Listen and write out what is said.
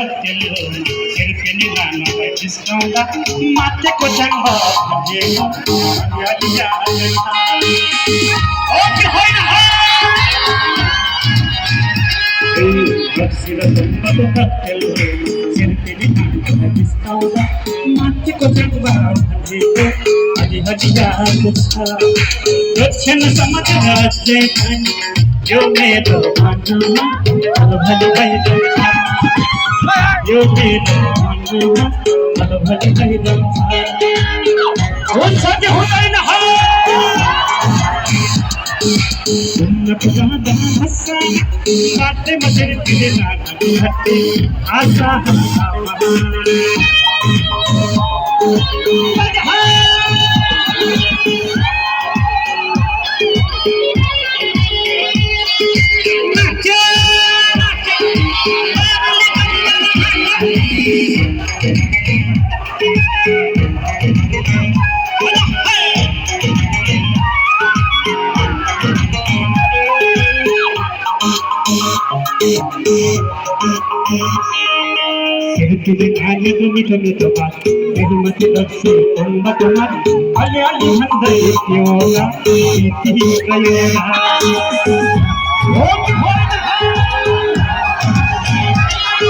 हत्तेल्लो सिर्फिनी गाना बैठिस्कौंदा माते को जंगा ये या ओके होय ना बक्सीला तुम हत्तेल्लो सिर्फिनी गाना बैठिस्कौंदा माते को जंगा ये हजी हजी या रक्षण समझ राजे यो मेरो भानुमा भलो भलो भइलो यो मेरो भानुमा भलो भलो भइलो हुन्छ कि हुँदैन सुन्न पुगादा हस्सा काटे मतिर तिले नाना हट्टे आशा सिर्फिनी गाने मीठो मीठो बात मत लक्ष्य तुम्बा तुम्हारी अले अले हंदे क्यों ना इतनी कयोना